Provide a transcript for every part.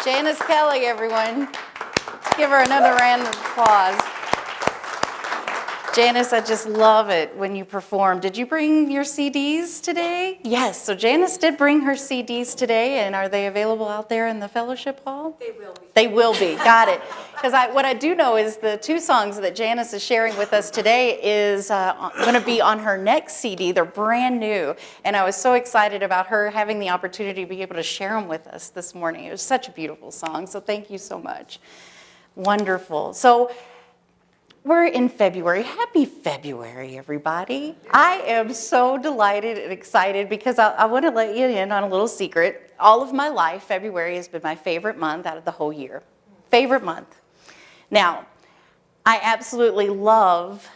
Janice Kelly, everyone. Give her another round of applause. Janice, I just love it when you perform. Did you bring your CDs today? Yes, so Janice did bring her CDs today, and are they available out there in the fellowship hall? They will be. They will be, got it. Because what I do know is the two songs that Janice is sharing with us today is going to be on her next CD. They're brand new, and I was so excited about her having the opportunity to be able to share them with us this morning. It was such a beautiful song, so thank you so much. Wonderful. So we're in February. Happy February, everybody. I am so delighted and excited because I want to let you in on a little secret. All of my life, February has been my favorite month out of the whole year. Favorite month. Now, I absolutely love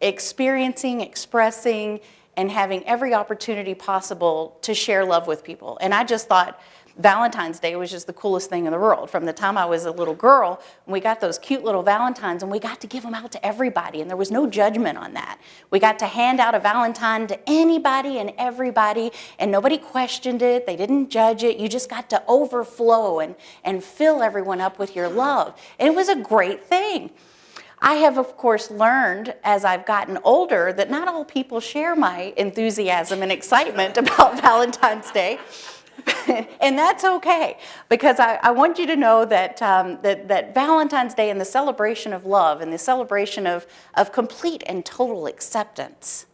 experiencing, expressing, and having every opportunity possible to share love with people. And I just thought Valentine's Day was just the coolest thing in the world. From the time I was a little girl, we got those cute little Valentines, and we got to give them out to everybody, and there was no judgment on that. We got to hand out a Valentine to anybody and everybody, and nobody questioned it. They didn't judge it. You just got to overflow and fill everyone up with your love. And it was a great thing. I have, of course, learned as I've gotten older that not all people share my enthusiasm and excitement about Valentine's Day. And that's okay, because I want you to know that, that Valentine's Day and the celebration of love and the celebration of complete and total acceptance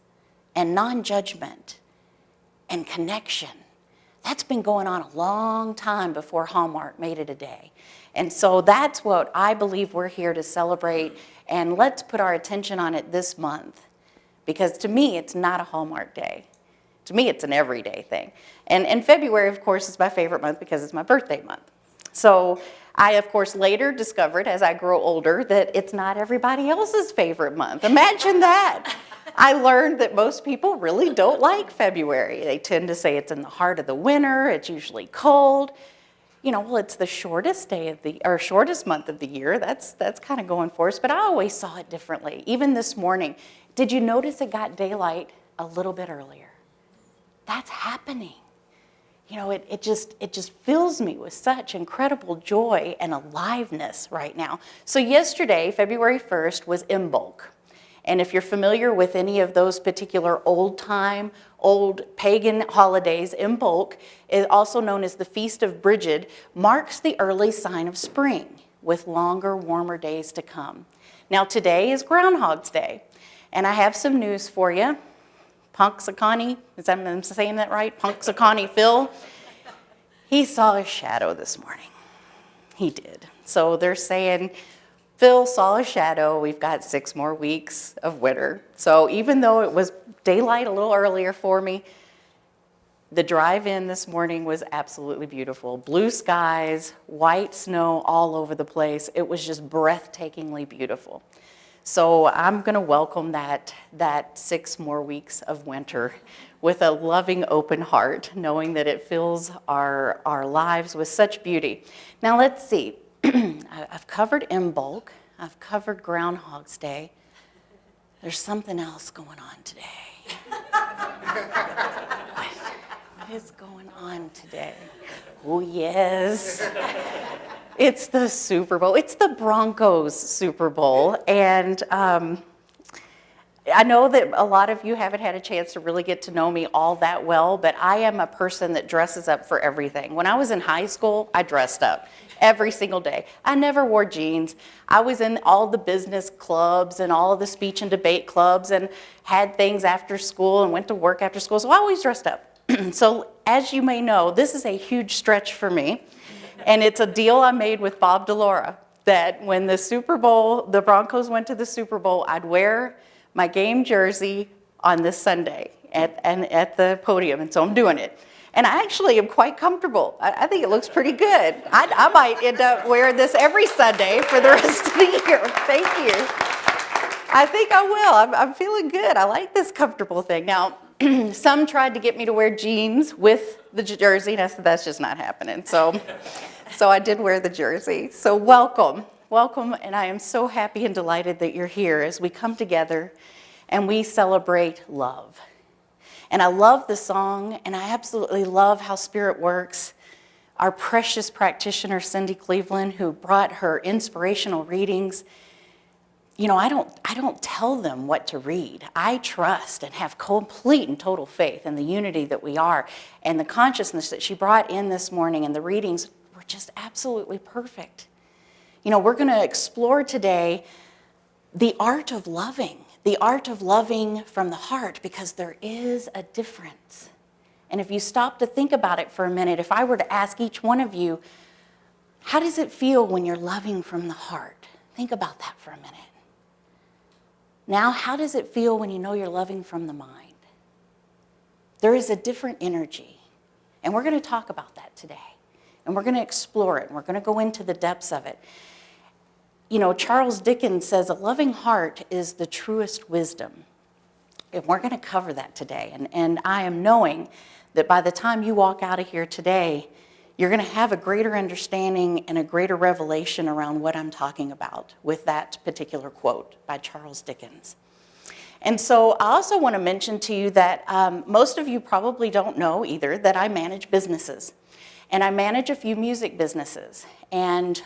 and non-judgment and connection, that's been going on a long time before Hallmark made it a day. And so that's what I believe we're here to celebrate, and let's put our attention on it this month, because to me, it's not a Hallmark day. To me, it's an everyday thing. And February, of course, is my favorite month because it's my birthday month. So I, of course, later discovered as I grow older that it's not everybody else's favorite month. Imagine that. I learned that most people really don't like February. They tend to say it's in the heart of the winter, it's usually cold. You know, well, it's the shortest day of the, or shortest month of the year. That's kind of going for us, but I always saw it differently. Even this morning, did you notice it got daylight a little bit earlier? That's happening. You know, it just fills me with such incredible joy and aliveness right now. So yesterday, February 1st, was Imbolc. And if you're familiar with any of those particular old pagan holidays, Imbolc, is also known as the Feast of Brigid, marks the early sign of spring with longer, warmer days to come. Now today is Groundhog's Day, and I have some news for you. Punxsutawney, I'm saying that right? Punxsutawney Phil, he saw a shadow this morning. He did. So they're saying, Phil saw a shadow. We've got 6 more weeks of winter. So even though it was daylight a little earlier for me, the drive in this morning was absolutely beautiful. Blue skies, white snow all over the place. It was just breathtakingly beautiful. So I'm going to welcome that 6 more weeks of winter with a loving, open heart, knowing that it fills our lives with such beauty. Now let's see. I've covered Imbolc. I've covered Groundhog's Day. There's something else going on today. What is going on today? Oh, yes. It's the Super Bowl. It's the Broncos Super Bowl. And I know that a lot of you haven't had a chance to really get to know me all that well, but I am a person that dresses up for everything. When I was in high school, I dressed up every single day. I never wore jeans. I was in all the business clubs and all of the speech and debate clubs and had things after school and went to work after school. So I always dressed up. So as you may know, this is a huge stretch for me. And it's a deal I made with Bob DeLaura that when the Super Bowl, the Broncos went to the Super Bowl, I'd wear my game jersey on this Sunday at the podium. And so I'm doing it. And I actually am quite comfortable. I think it looks pretty good. I might end up wearing this every Sunday for the rest of the year. Thank you. I think I will. I'm feeling good. I like this comfortable thing. Now, some tried to get me to wear jeans with the jersey, and I said, that's just not happening. So I did wear the jersey. So welcome, and I am so happy and delighted that you're here as we come together and we celebrate love. And I love the song, and I absolutely love how Spirit works. our precious practitioner, Cindy Cleveland, who brought her inspirational readings. You know, I don't tell them what to read. I trust and have complete and total faith in the unity that we are. And the consciousness that she brought in this morning and the readings were just absolutely perfect. You know, we're going to explore today the art of loving from the heart, because there is a difference. And if you stop to think about it for a minute, if I were to ask each one of you, how does it feel when you're loving from the heart? Think about that for a minute. Now, how does it feel when you know you're loving from the mind? There is a different energy, and we're going to talk about that today, and we're going to explore it, and we're going to go into the depths of it. You know, Charles Dickens says a loving heart is the truest wisdom, and we're going to cover that today, and I am knowing that by the time you walk out of here today, you're going to have a greater understanding and a greater revelation around what I'm talking about with that particular quote by Charles Dickens. And so I also want to mention to you that most of you probably don't know either that I manage businesses. And I manage a few music businesses. And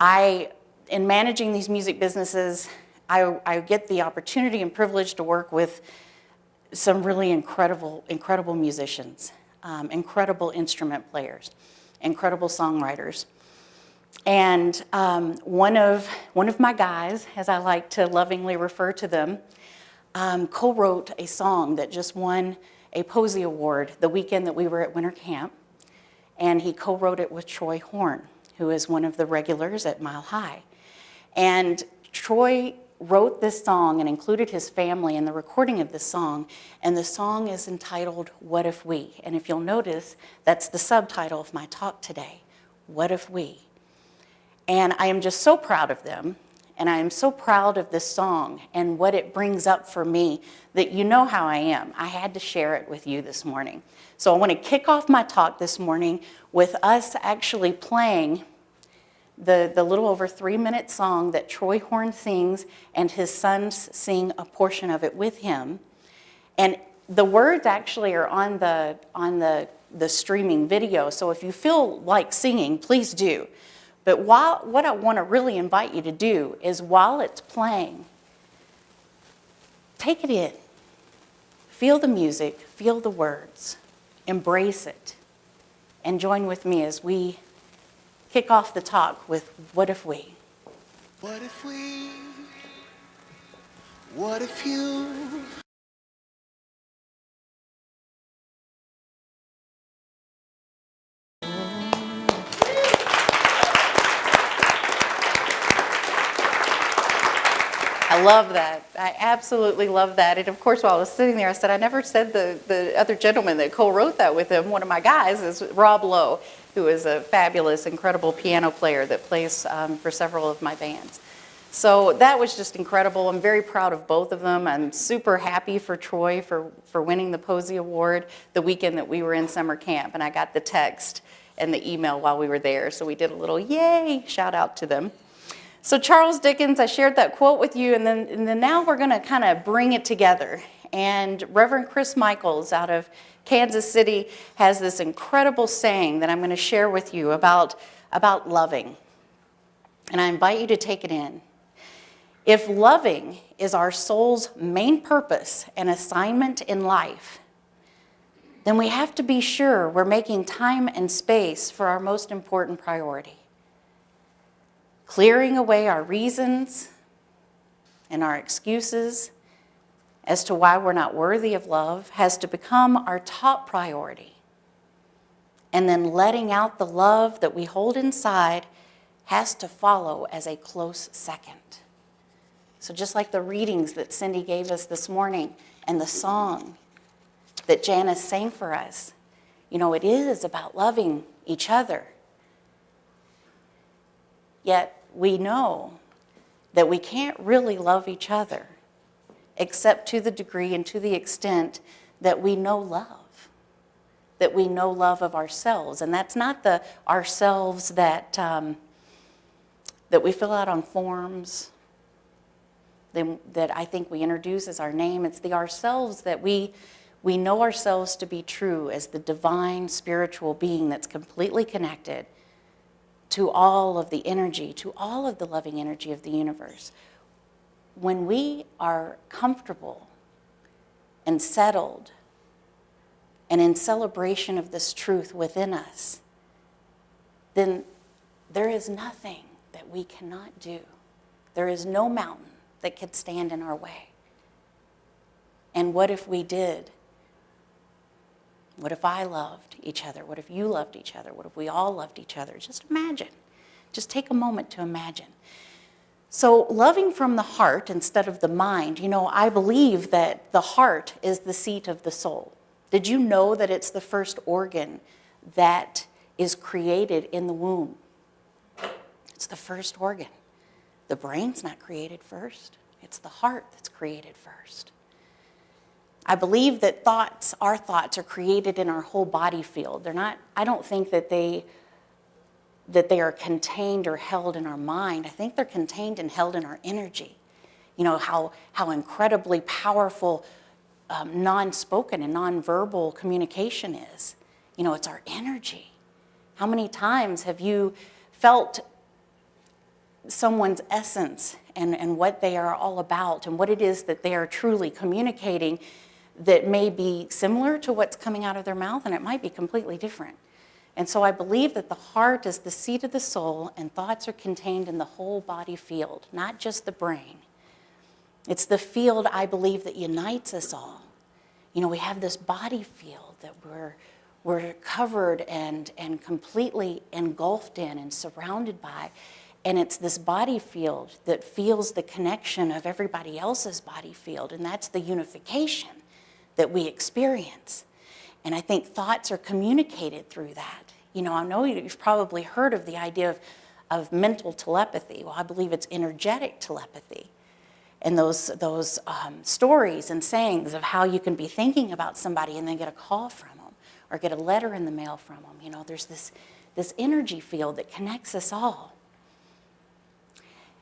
in managing these music businesses, I get the opportunity and privilege to work with some really incredible musicians, incredible instrument players, incredible songwriters. And one of my guys, as I like to lovingly refer to them, co-wrote a song that just won a Posey Award the weekend that we were at winter camp. And he co-wrote it with Troy Horn, who is one of the regulars at Mile High. And Troy wrote this song and included his family in the recording of this song, and the song is entitled, What If We? And if you'll notice, that's the subtitle of my talk today, What If We? And I am just so proud of them, and I am so proud of this song and what it brings up for me, that you know how I am. I had to share it with you this morning. So I want to kick off my talk this morning with us actually playing the little over 3-minute song that Troy Horn sings, and his sons sing a portion of it with him. And the words actually are on the streaming video, so if you feel like singing, please do. But what I want to really invite you to do is, while it's playing, take it in. Feel the music, feel the words, embrace it, and join with me as we kick off the talk with What If We? What if we? What if you? I love that. I absolutely love that. And of course, while I was sitting there, I said, I never said the other gentleman that co-wrote that with him. One of my guys is Rob Lowe, who is a fabulous, incredible piano player that plays for several of my bands. So that was just incredible. I'm very proud of both of them. I'm super happy for Troy for winning the Posey Award the weekend that we were in summer camp. And I got the text and the email while we were there. So we did a little yay shout out to them. So Charles Dickens, I shared that quote with you, and then now we're going to kind of bring it together. And Reverend Chris Michaels out of Kansas City has this incredible saying that I'm going to share with you about loving. And I invite you to take it in. If loving is our soul's main purpose and assignment in life, then we have to be sure we're making time and space for our most important priority. Clearing away our reasons and our excuses as to why we're not worthy of love has to become our top priority. And then letting out the love that we hold inside has to follow as a close second. So just like the readings that Cindy gave us this morning and the song that Janice sang for us, you know, it is about loving each other. Yet we know that we can't really love each other except to the degree and to the extent that we know love of ourselves. And that's not the ourselves that we fill out on forms, that I think we introduce as our name. It's the ourselves that we We know ourselves to be true as the divine spiritual being that's completely connected to all of the energy, to all of the loving energy of the universe. When we are comfortable and settled and in celebration of this truth within us, then there is nothing that we cannot do. There is no mountain that could stand in our way. And what if we did? What if I loved each other? What if you loved each other? What if we all loved each other? Just imagine. Just take a moment to imagine. So loving from the heart instead of the mind, I believe that the heart is the seat of the soul. Did you know that it's the first organ that is created in the womb? It's the first organ. The brain's not created first. It's the heart that's created first. I believe that our thoughts are created in our whole body field. I don't think that they are contained or held in our mind. I think they're contained and held in our energy. How incredibly powerful non-spoken and non-verbal communication is. It's our energy. How many times have you felt someone's essence and what they are all about and what it is that they are truly communicating that may be similar to what's coming out of their mouth, and it might be completely different. And so I believe that the heart is the seat of the soul, and thoughts are contained in the whole body field, not just the brain. It's the field, I believe, that unites us all. We have this body field that we're covered and completely engulfed in and surrounded by. And it's this body field that feels the connection of everybody else's body field, and that's the unification that we experience. And I think thoughts are communicated through that. I know you've probably heard of the idea of mental telepathy. Well, I believe it's energetic telepathy. And those stories and sayings of how you can be thinking about somebody and then get a call from them or get a letter in the mail from them. There's this energy field that connects us all.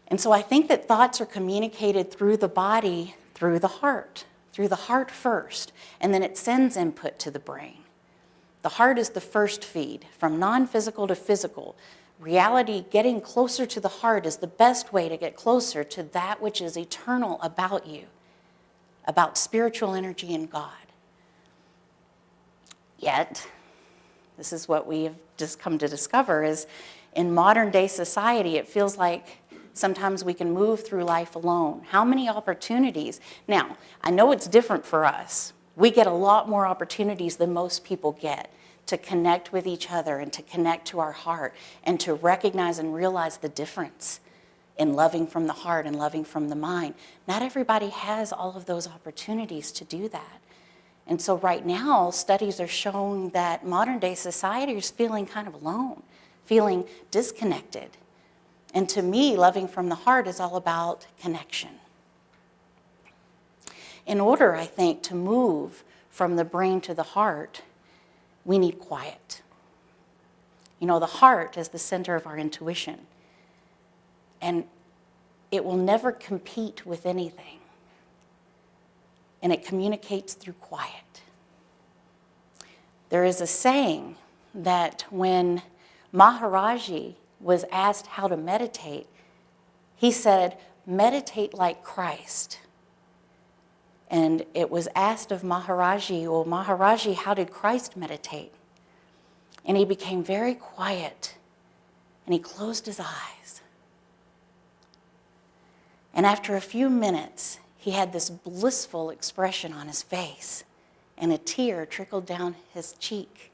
And so I think that thoughts are communicated through the body, through the heart first, and then it sends input to the brain. The heart is the first feed, from non-physical to physical. Reality, getting closer to the heart is the best way to get closer to that which is eternal about you, about spiritual energy and God. Yet, this is what we have just come to discover, is in modern day society, it feels like sometimes we can move through life alone. How many opportunities? Now, I know it's different for us. We get a lot more opportunities than most people get to connect with each other and to connect to our heart and to recognize and realize the difference in loving from the heart and loving from the mind. Not everybody has all of those opportunities to do that. And so right now, studies are showing that modern day society is feeling kind of alone, feeling disconnected. And to me, loving from the heart is all about connection. In order, I think, to move from the brain to the heart, we need quiet. The heart is the center of our intuition. And it will never compete with anything. And it communicates through quiet. There is a saying that when Maharaji was asked how to meditate, he said, meditate like Christ. And it was asked of Maharaji, well, Maharaji, how did Christ meditate? And he became very quiet, and he closed his eyes. And after a few minutes, he had this blissful expression on his face, and a tear trickled down his cheek.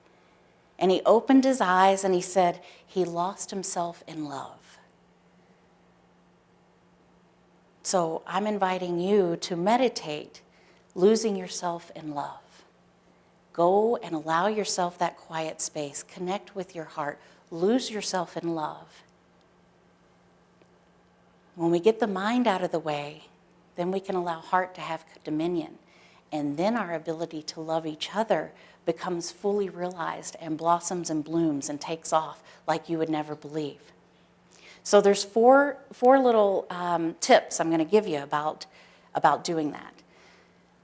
And he opened his eyes, and he said, he lost himself in love. So I'm inviting you to meditate, losing yourself in love. Go and allow yourself that quiet space. Connect with your heart. Lose yourself in love. When we get the mind out of the way, then we can allow heart to have dominion. And then our ability to love each other becomes fully realized and blossoms and blooms and takes off like you would never believe. So there's four little tips I'm going to give you about doing that.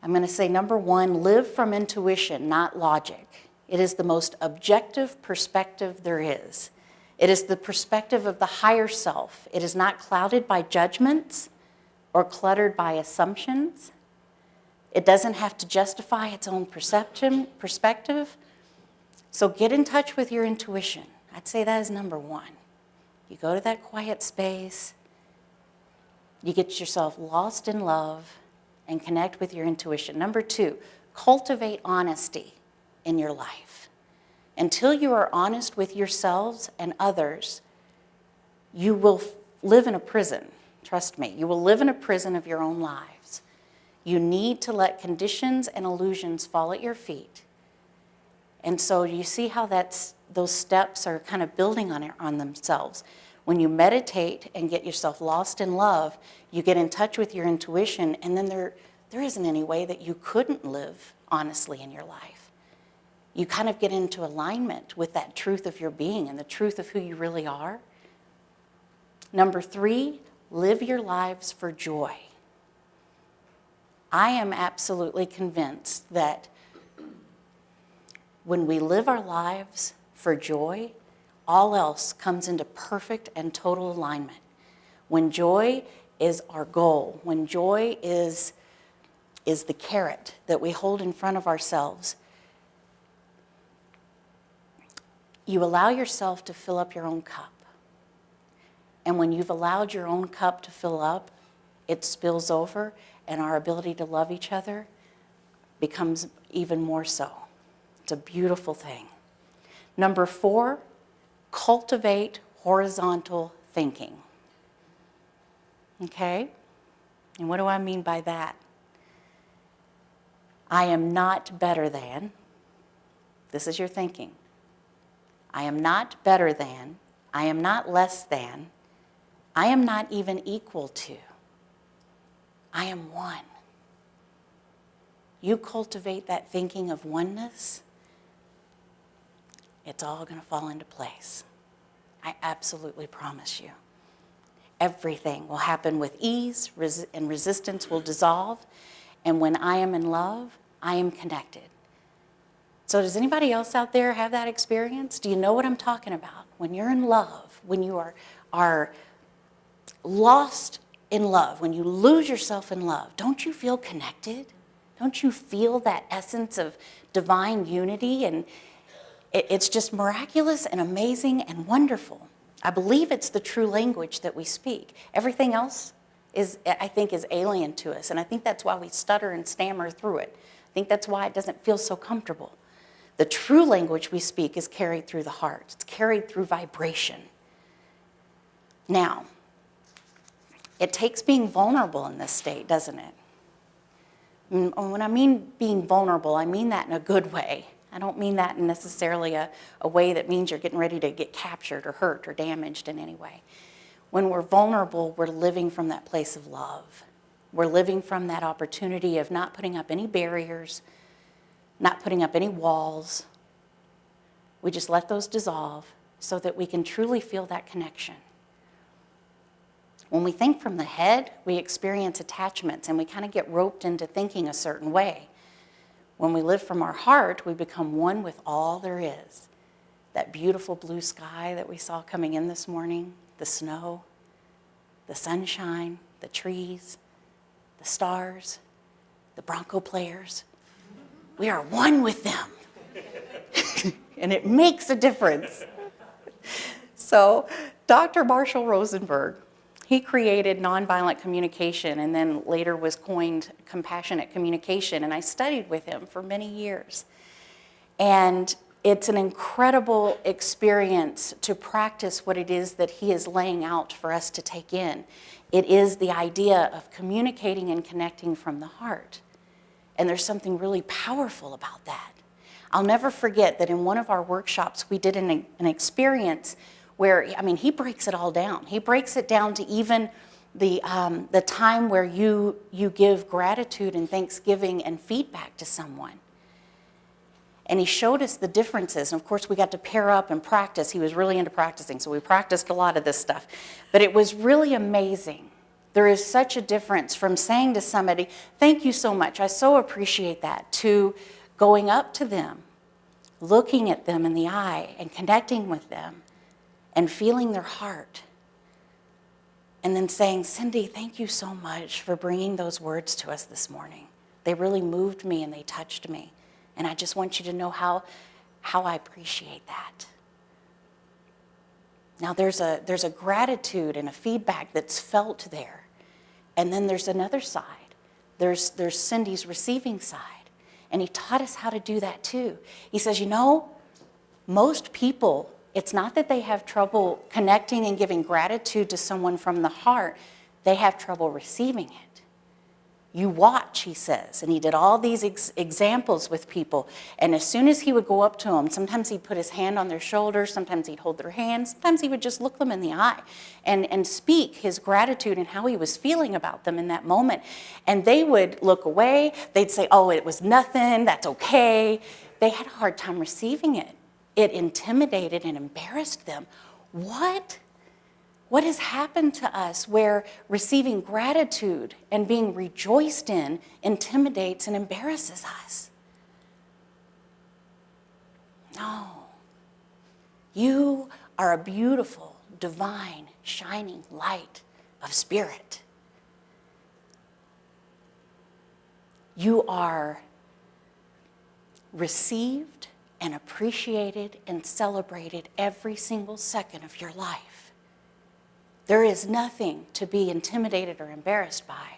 I'm going to say number one, live from intuition, not logic. It is the most objective perspective there is. It is the perspective of the higher self. It is not clouded by judgments or cluttered by assumptions. It doesn't have to justify its own perspective. So get in touch with your intuition. I'd say that is number one. You go to that quiet space, you get yourself lost in love, and connect with your intuition. Number two, cultivate honesty in your life. Until you are honest with yourselves and others, you will live in a prison. Trust me, you will live in a prison of your own lives. You need to let conditions and illusions fall at your feet. And so you see how those steps are kind of building on themselves. When you meditate and get yourself lost in love, you get in touch with your intuition, and then there isn't any way that you couldn't live honestly in your life. You kind of get into alignment with that truth of your being and the truth of who you really are. Number three, live your lives for joy. I am absolutely convinced that when we live our lives for joy, all else comes into perfect and total alignment. When joy is our goal, when joy is the carrot that we hold in front of ourselves, you allow yourself to fill up your own cup. And when you've allowed your own cup to fill up, it spills over, and our ability to love each other becomes even more so. It's a beautiful thing. Number four, cultivate horizontal thinking. Okay? And what do I mean by that? I am not better than. This is your thinking. I am not better than. I am not less than. I am not even equal to. I am one. You cultivate that thinking of oneness, it's all going to fall into place. I absolutely promise you. Everything will happen with ease, and resistance will dissolve. And when I am in love, I am connected. So does anybody else out there have that experience? Do you know what I'm talking about? When you're in love, when you are lost in love, when you lose yourself in love, don't you feel connected? Don't you feel that essence of divine unity? And it's just miraculous and amazing and wonderful. I believe it's the true language that we speak. Everything else I think is alien to us, and I think that's why we stutter and stammer through it. I think that's why it doesn't feel so comfortable. The true language we speak is carried through the heart. It's carried through vibration. Now, it takes being vulnerable in this state, doesn't it? When I mean being vulnerable, I mean that in a good way. I don't mean that in necessarily a way that means you're getting ready to get captured or hurt or damaged in any way. When we're vulnerable, we're living from that place of love. We're living from that opportunity of not putting up any barriers, not putting up any walls. We just let those dissolve so that we can truly feel that connection. When we think from the head, we experience attachments and we kind of get roped into thinking a certain way. When we live from our heart, we become one with all there is. That beautiful blue sky that we saw coming in this morning, the snow, the sunshine, the trees, the stars, the Bronco players. We are one with them. And it makes a difference. So Dr. Marshall Rosenberg, he created nonviolent communication and then later was coined compassionate communication. And I studied with him for many years. And it's an incredible experience to practice what it is that he is laying out for us to take in. It is the idea of communicating and connecting from the heart. And there's something really powerful about that. I'll never forget that in one of our workshops, we did an experience where, he breaks it all down. He breaks it down to even the time where you give gratitude and thanksgiving and feedback to someone. And he showed us the differences. And of course, we got to pair up and practice. He was really into practicing, so we practiced a lot of this stuff. But it was really amazing There is such a difference from saying to somebody, thank you so much, I so appreciate that, to going up to them, looking at them in the eye and connecting with them and feeling their heart. And then saying, Cindy, thank you so much for bringing those words to us this morning. They really moved me and they touched me. And I just want you to know how I appreciate that. Now there's a gratitude and a feedback that's felt there. And then there's another side. There's Cindy's receiving side. And he taught us how to do that too. He says, most people, it's not that they have trouble connecting and giving gratitude to someone from the heart. They have trouble receiving it. You watch, he says, and he did all these examples with people. And as soon as he would go up to them, sometimes he'd put his hand on their shoulder, sometimes he'd hold their hands, sometimes he would just look them in the eye and speak his gratitude and how he was feeling about them in that moment. And they would look away. They'd say, oh, it was nothing, that's okay. They had a hard time receiving it. It intimidated and embarrassed them. What has happened to us where receiving gratitude and being rejoiced in intimidates and embarrasses us? No. You are a beautiful, divine, shining light of spirit. You are received and appreciated and celebrated every single second of your life. There is nothing to be intimidated or embarrassed by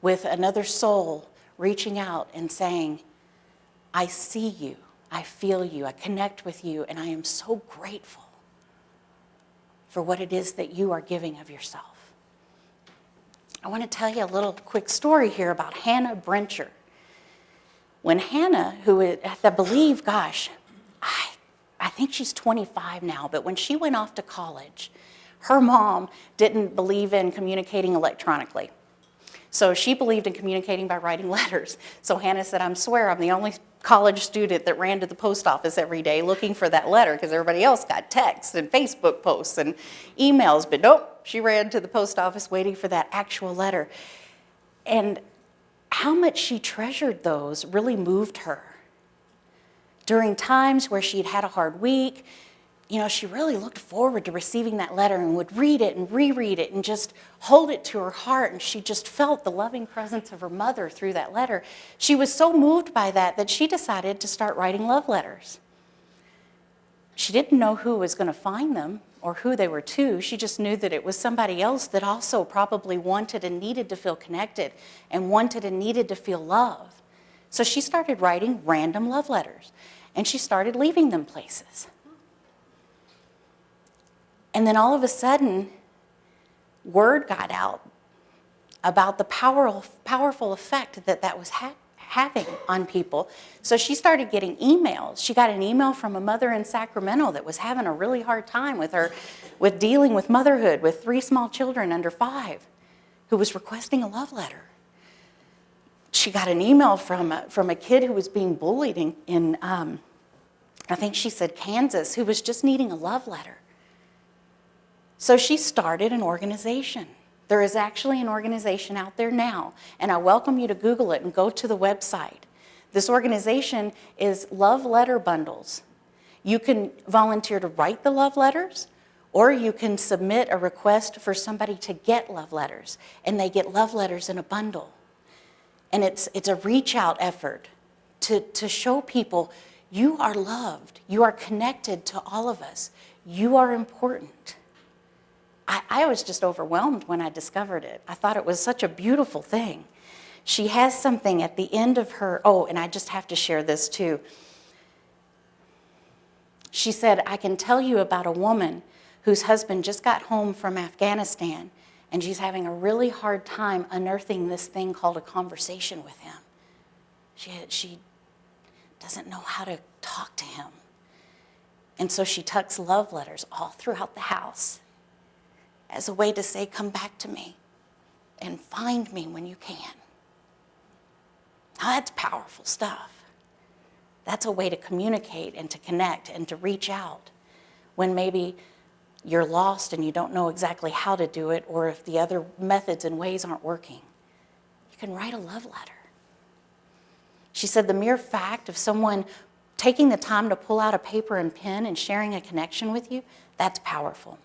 with another soul reaching out and saying, I see you, I feel you, I connect with you, and I am so grateful for what it is that you are giving of yourself. I want to tell you a little quick story here about Hannah Brencher. When Hannah, who I believe, I think she's 25 now, but when she went off to college, her mom didn't believe in communicating electronically. So she believed in communicating by writing letters. So Hannah said, I swear I'm the only college student that ran to the post office every day looking for that letter because everybody else got texts and Facebook posts and emails. But nope, she ran to the post office waiting for that actual letter. And how much she treasured those really moved her. During times where she'd had a hard week, she really looked forward to receiving that letter and would read it and reread it and just hold it to her heart. And she just felt the loving presence of her mother through that letter. She was so moved by that she decided to start writing love letters. She didn't know who was going to find them or who they were to. She just knew that it was somebody else that also probably wanted and needed to feel connected and wanted and needed to feel love. So she started writing random love letters and she started leaving them places. And then all of a sudden, word got out about the powerful effect that was having on people. So she started getting emails. She got an email from a mother in Sacramento that was having a really hard time with dealing with motherhood with 3 small children under 5, who was requesting a love letter. She got an email from a kid who was being bullied in I think she said Kansas, who was just needing a love letter. So she started an organization. There is actually an organization out there now, and I welcome you to Google it and go to the website. This organization is Love Letter Bundles. You can volunteer to write the love letters, or you can submit a request for somebody to get love letters, and they get love letters in a bundle. And it's a reach out effort to show people you are loved, you are connected to all of us, you are important. I was just overwhelmed when I discovered it. I thought it was such a beautiful thing. She has something at the end of her, and I just have to share this too. She said, I can tell you about a woman whose husband just got home from Afghanistan, and she's having a really hard time unearthing this thing called a conversation with him. She doesn't know how to talk to him. And so she tucks love letters all throughout the house as a way to say, come back to me and find me when you can. Now that's powerful stuff. That's a way to communicate and to connect and to reach out when maybe you're lost and you don't know exactly how to do it, or if the other methods and ways aren't working, you can write a love letter. She said the mere fact of someone taking the time to pull out a paper and pen and sharing a connection with you, that's powerful.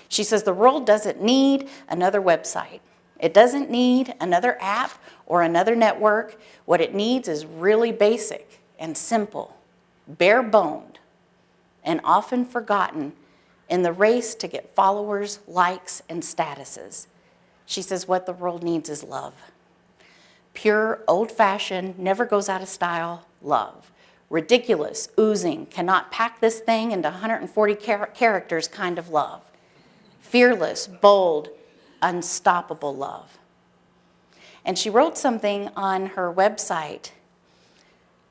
She says the world doesn't need another website. It doesn't need another app or another network. What it needs is really basic and simple, bare-boned, and often forgotten in the race to get followers, likes, and statuses. She says what the world needs is love. Pure, old-fashioned, never goes out of style love. Ridiculous, oozing, cannot pack this thing into 140 characters kind of love. Fearless, bold, unstoppable love. And she wrote something on her website,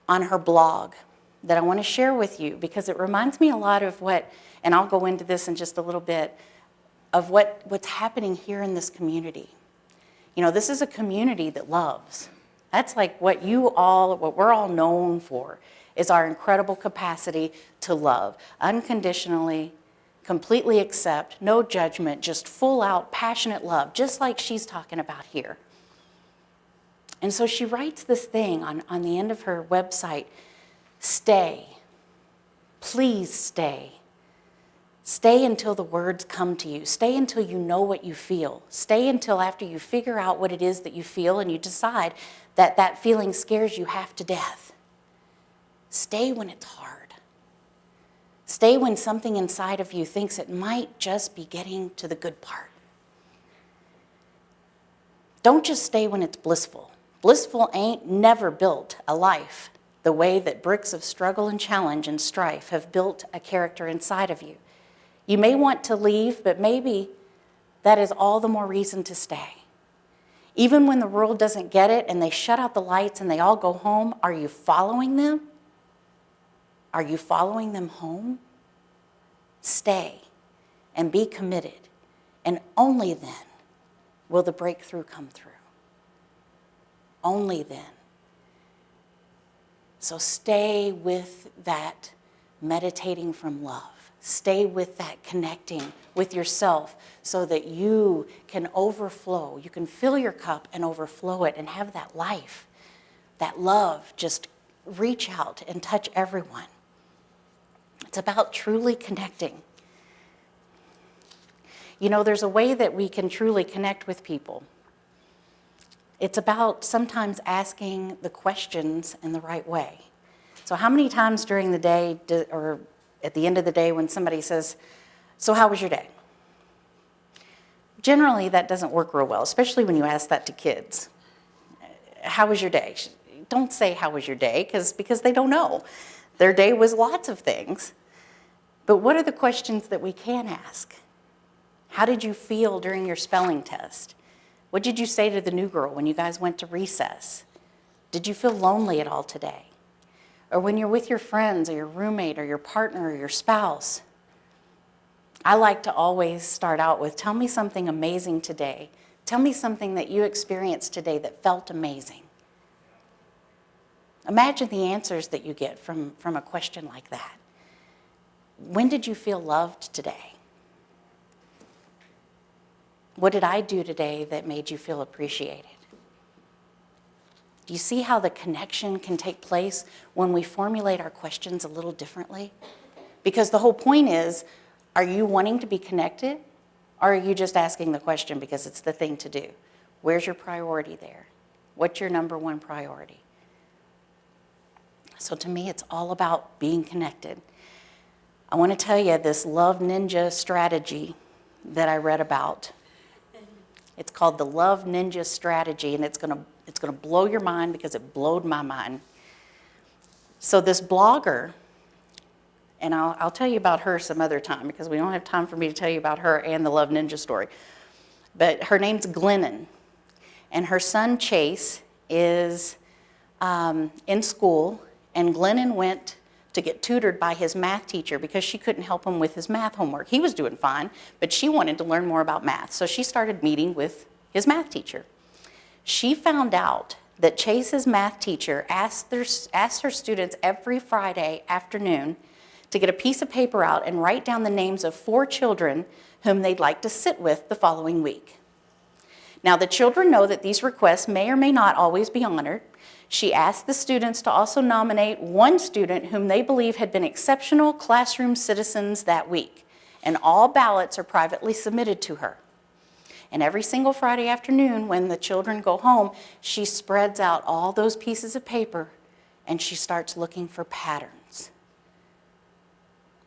on her blog, that I want to share with you because it reminds me a lot of what, and I'll go into this in just a little bit, of what's happening here in this community. You know, this is a community that loves. That's like what we're all known for, is our incredible capacity to love unconditionally, completely accept, no judgment, just full out passionate love, just like she's talking about here. And so she writes this thing on the end of her website, stay, please stay. Stay until the words come to you. Stay until you know what you feel. Stay until after you figure out what it is that you feel and you decide that that feeling scares you half to death. Stay when it's hard. Stay when something inside of you thinks it might just be getting to the good part. Don't just stay when it's blissful. Blissful ain't never built a life the way that bricks of struggle and challenge and strife have built a character inside of you. You may want to leave, but maybe that is all the more reason to stay. Even when the world doesn't get it and they shut out the lights and they all go home, are you following them? Are you following them home? Stay and be committed, and only then will the breakthrough come through. Only then. So stay with that meditating from love. Stay with that connecting with yourself so that you can overflow. You can fill your cup and overflow it and have that life, that love, just reach out and touch everyone. It's about truly connecting. You know, there's a way that we can truly connect with people. It's about sometimes asking the questions in the right way. So how many times during the day or at the end of the day when somebody says, so how was your day? Generally, that doesn't work real well, especially when you ask that to kids. How was your day? Don't say, how was your day? Because they don't know. Their day was lots of things. But what are the questions that we can ask? How did you feel during your spelling test? What did you say to the new girl when you guys went to recess? Did you feel lonely at all today? Or when you're with your friends or your roommate or your partner or your spouse? I like to always start out with, tell me something amazing today. Tell me something that you experienced today that felt amazing. Imagine the answers that you get from a question like that. When did you feel loved today? What did I do today that made you feel appreciated? Do you see how the connection can take place when we formulate our questions a little differently? Because the whole point is, are you wanting to be connected? Or are you just asking the question because it's the thing to do? Where's your priority there? What's your number one priority? So to me, it's all about being connected. I want to tell you this Love Ninja strategy that I read about. It's called the Love Ninja strategy, and it's going to blow your mind because it blowed my mind. So this blogger, and I'll tell you about her some other time because we don't have time for me to tell you about her and the Love Ninja story. But her name's Glennon, and her son Chase is in school, and Glennon went to get tutored by his math teacher because she couldn't help him with his math homework. He was doing fine, but she wanted to learn more about math, so she started meeting with his math teacher. She found out that Chase's math teacher asked her students every Friday afternoon to get a piece of paper out and write down the names of 4 children whom they'd like to sit with the following week. Now, the children know that these requests may or may not always be honored. She asked the students to also nominate 1 student whom they believe had been exceptional classroom citizens that week, and all ballots are privately submitted to her. And every single Friday afternoon when the children go home, she spreads out all those pieces of paper and she starts looking for patterns.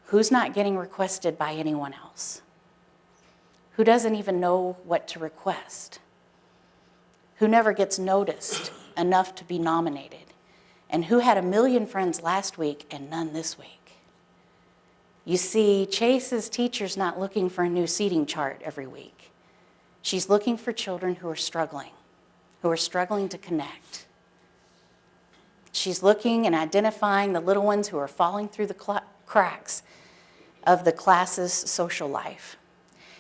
Who's not getting requested by anyone else? Who doesn't even know what to request? Who never gets noticed enough to be nominated? And who had 1 million friends last week and none this week? You see, Chase's teacher's not looking for a new seating chart every week. She's looking for children who are struggling to connect. She's looking and identifying the little ones who are falling through the cracks of the class's social life.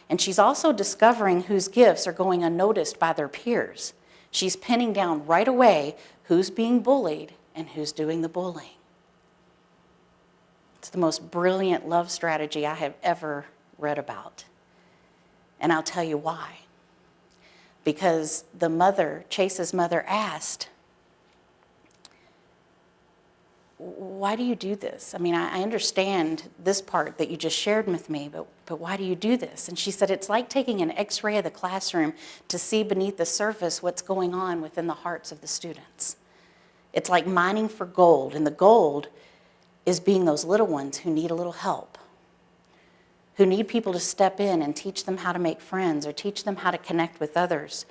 And she's also discovering whose gifts are going unnoticed by their peers. She's pinning down right away who's being bullied and who's doing the bullying. It's the most brilliant love strategy I have ever read about. And I'll tell you why. Because the mother, Chase's mother, asked, why do you do this? I mean, I understand this part that you just shared with me, but why do you do this? And she said, it's like taking an x-ray of the classroom to see beneath the surface what's going on within the hearts of the students. It's like mining for gold, and the gold is being those little ones who need a little help, who need people to step in and teach them how to make friends or teach them how to connect with others,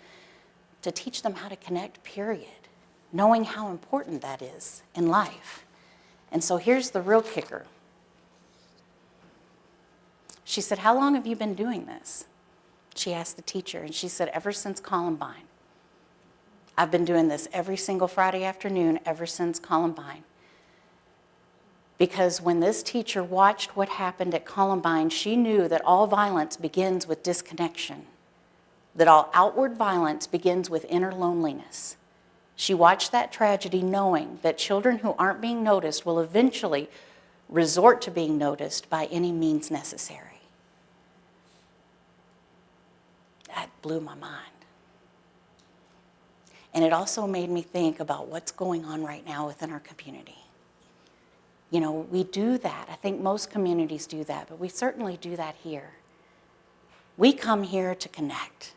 to teach them how to connect, period, knowing how important that is in life. And so here's the real kicker. She said, how long have you been doing this? She asked the teacher, and she said, ever since Columbine. I've been doing this every single Friday afternoon ever since Columbine. Because when this teacher watched what happened at Columbine, she knew that all violence begins with disconnection, that all outward violence begins with inner loneliness. She watched that tragedy knowing that children who aren't being noticed will eventually resort to being noticed by any means necessary. That blew my mind. And it also made me think about what's going on right now within our community. You know, we do that. I think most communities do that, but we certainly do that here. We come here to connect.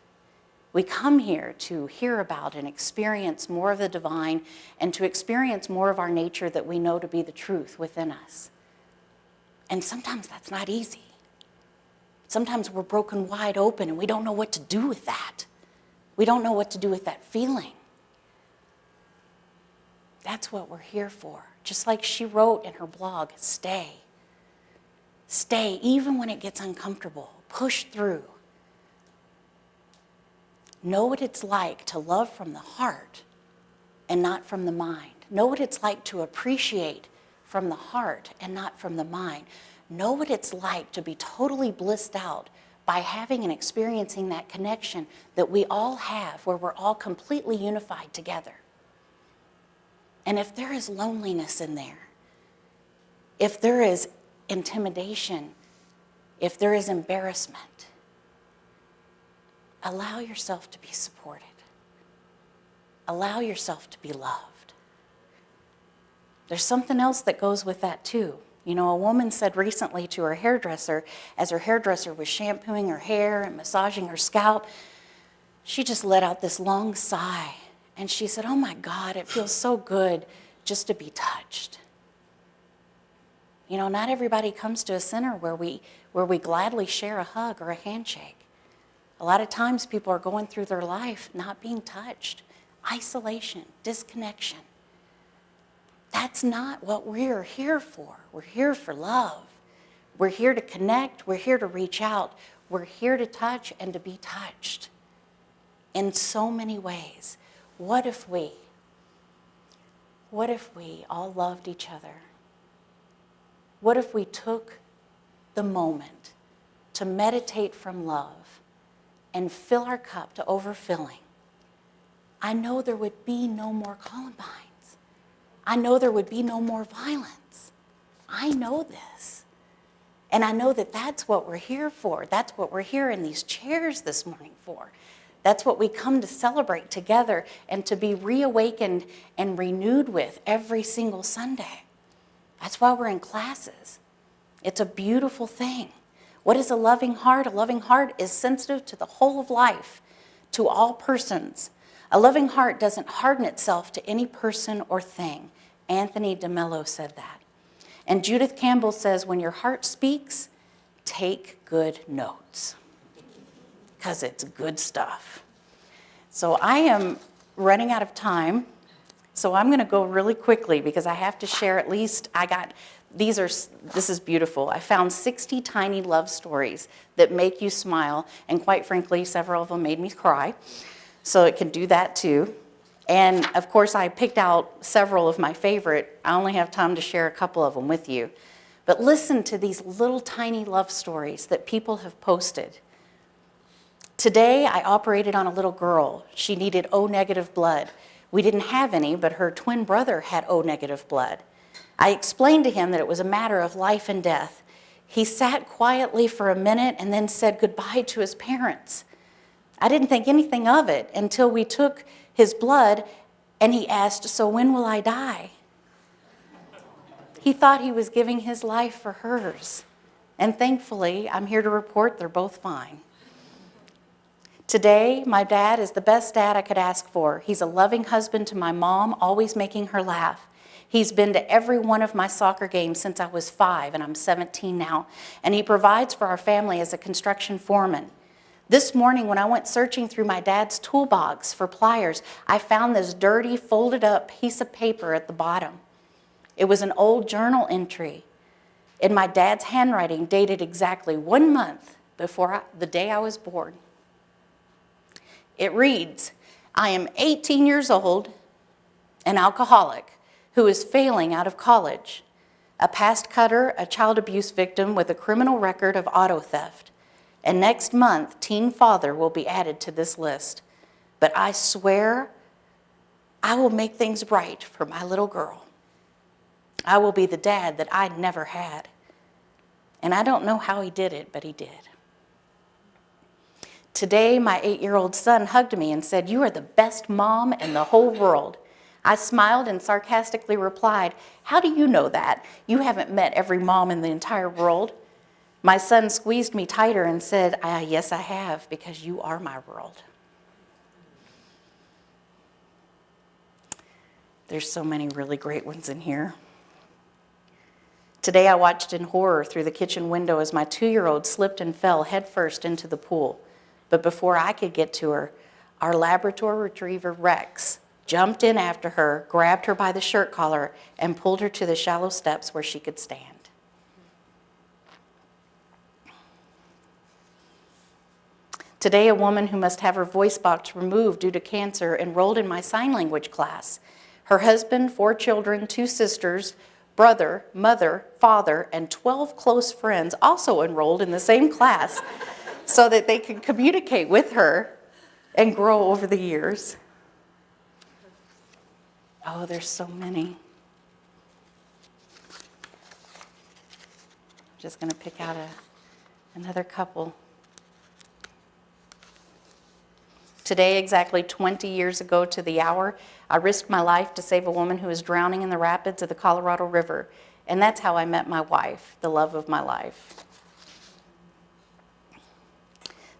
We come here to hear about and experience more of the divine and to experience more of our nature that we know to be the truth within us. And sometimes that's not easy. Sometimes we're broken wide open and we don't know what to do with that. We don't know what to do with that feeling. That's what we're here for. Just like she wrote in her blog, stay. Stay, even when it gets uncomfortable. Push through. Know what it's like to love from the heart and not from the mind. Know what it's like to appreciate from the heart and not from the mind. Know what it's like to be totally blissed out by having and experiencing that connection that we all have, where we're all completely unified together. And if there is loneliness in there, if there is intimidation, if there is embarrassment, allow yourself to be supported. Allow yourself to be loved. There's something else that goes with that too. You know, a woman said recently to her hairdresser, as her hairdresser was shampooing her hair and massaging her scalp, she just let out this long sigh. And she said, oh my God, it feels so good just to be touched. You know, not everybody comes to a center where we gladly share a hug or a handshake. A lot of times people are going through their life not being touched, isolation, disconnection. That's not what we're here for. We're here for love. We're here to connect. We're here to reach out. We're here to touch and to be touched in so many ways. What if we all loved each other? What if we took the moment to meditate from love and fill our cup to overfilling? I know there would be no more Columbines. I know there would be no more violence. I know this. And I know that that's what we're here for. That's what we're here in these chairs this morning for. That's what we come to celebrate together and to be reawakened and renewed with every single Sunday. That's why we're in classes. It's a beautiful thing. What is a loving heart? A loving heart is sensitive to the whole of life, to all persons. A loving heart doesn't harden itself to any person or thing. Anthony DeMello said that. And Judith Campbell says, when your heart speaks, take good notes, because it's good stuff. So I am running out of time, so I'm going to go really quickly because I have to share at least, this is beautiful. I found 60 tiny love stories that make you smile, and quite frankly, several of them made me cry. So it can do that too. And of course, I picked out several of my favorite. I only have time to share a couple of them with you. But listen to these little tiny love stories that people have posted. Today, I operated on a little girl. She needed O-negative blood. We didn't have any, but her twin brother had O-negative blood. I explained to him that it was a matter of life and death. He sat quietly for a minute and then said goodbye to his parents. I didn't think anything of it until we took his blood and he asked, "So when will I die?" He thought he was giving his life for hers. And thankfully, I'm here to report they're both fine. Today, my dad is the best dad I could ask for. He's a loving husband to my mom, always making her laugh. He's been to every one of my soccer games since I was 5, and I'm 17 now. And he provides for our family as a construction foreman. This morning, when I went searching through my dad's toolbox for pliers, I found this dirty, folded up piece of paper at the bottom. It was an old journal entry in my dad's handwriting, dated exactly 1 month before the day I was born. It reads, "I am 18 years old, an alcoholic who is failing out of college, a past cutter, a child abuse victim with a criminal record of auto theft. And next month, teen father will be added to this list. But I swear I will make things right for my little girl. I will be the dad that I never had." And I don't know how he did it, but he did. Today, my 8-year-old son hugged me and said, "You are the best mom in the whole world." I smiled and sarcastically replied, "How do you know that? You haven't met every mom in the entire world." My son squeezed me tighter and said, "Yes, I have, because you are my world." There's so many really great ones in here. Today I watched in horror through the kitchen window as my 2-year-old slipped and fell headfirst into the pool. But before I could get to her, our Labrador Retriever Rex jumped in after her, grabbed her by the shirt collar, and pulled her to the shallow steps where she could stand. Today, a woman who must have her voice box removed due to cancer enrolled in my sign language class. Her husband, 4 children, 2 sisters, brother, mother, father, and 12 close friends also enrolled in the same class so that they could communicate with her and grow over the years. Oh, there's so many. I'm just going to pick out another couple. Today, exactly 20 years ago to the hour, I risked my life to save a woman who was drowning in the rapids of the Colorado River. And that's how I met my wife, the love of my life.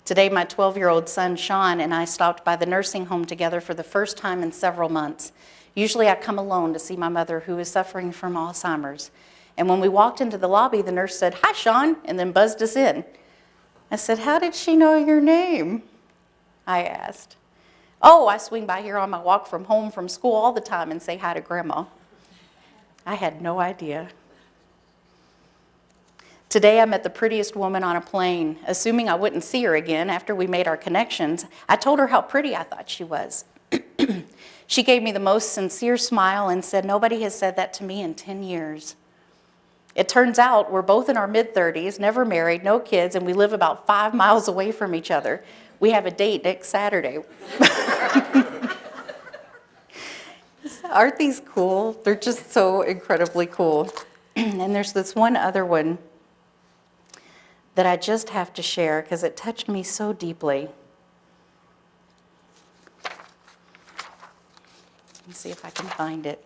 Today, my 12-year-old son, Sean, and I stopped by the nursing home together for the first time in several months. Usually I come alone to see my mother, who is suffering from Alzheimer's. And when we walked into the lobby, the nurse said, "Hi, Sean," and then buzzed us in. I said, "How did she know your name?" I asked. "Oh, I swing by here on my walk from home from school all the time and say hi to Grandma." I had no idea. Today I met the prettiest woman on a plane. Assuming I wouldn't see her again after we made our connections, I told her how pretty I thought she was. She gave me the most sincere smile and said, "Nobody has said that to me in 10 years. It turns out we're both in our mid-30s, never married, no kids, and we live about 5 miles away from each other. We have a date next Saturday." Aren't these cool? They're just so incredibly cool. And there's this one other one that I just have to share because it touched me so deeply. Let me see if I can find it.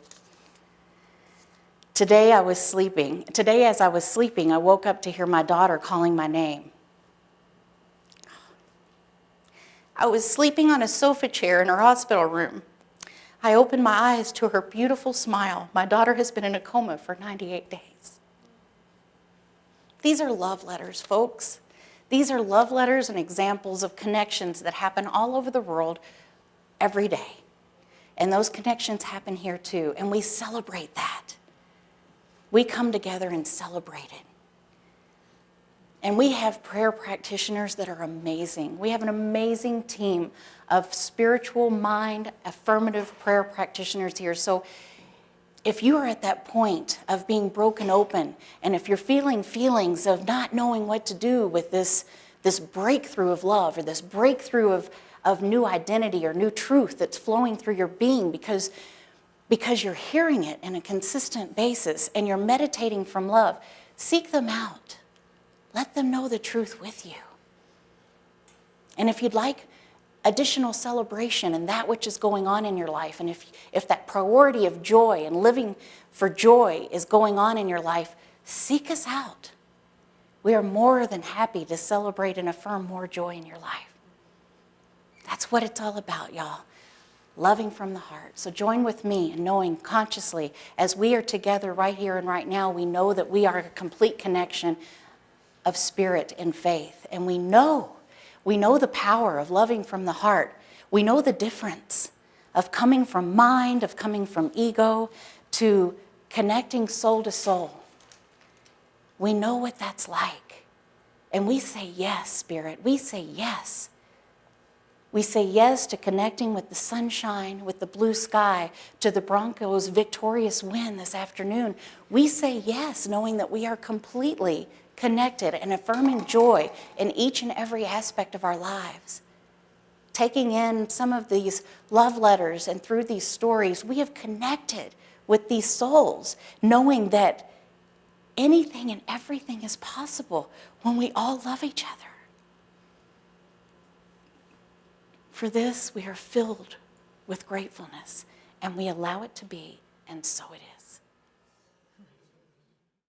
Today, as I was sleeping, I woke up to hear my daughter calling my name. I was sleeping on a sofa chair in her hospital room. I opened my eyes to her beautiful smile. My daughter has been in a coma for 98 days. These are love letters, folks. These are love letters and examples of connections that happen all over the world every day. And those connections happen here too, and we celebrate that. We come together and celebrate it. And we have prayer practitioners that are amazing. We have an amazing team of spiritual mind, affirmative prayer practitioners here. So if you are at that point of being broken open, and if you're feeling feelings of not knowing what to do with this breakthrough of love, or this breakthrough of new identity or new truth that's flowing through your being because you're hearing it on a consistent basis and you're meditating from love, seek them out. Let them know the truth with you. And if you'd like additional celebration in that which is going on in your life, and if that priority of joy and living for joy is going on in your life, seek us out. We are more than happy to celebrate and affirm more joy in your life. That's what it's all about, y'all. Loving from the heart. So join with me in knowing consciously, as we are together right here and right now, we know that we are a complete connection of spirit and faith. And we know the power of loving from the heart. We know the difference of coming from mind, of coming from ego, to connecting soul to soul. We know what that's like. And we say yes, Spirit. We say yes. We say yes to connecting with the sunshine, with the blue sky, to the Broncos' victorious win this afternoon. We say yes, knowing that we are completely connected and affirming joy in each and every aspect of our lives. Taking in some of these love letters, and through these stories, we have connected with these souls, knowing that anything and everything is possible when we all love each other. For this, we are filled with gratefulness, and we allow it to be, and so it is.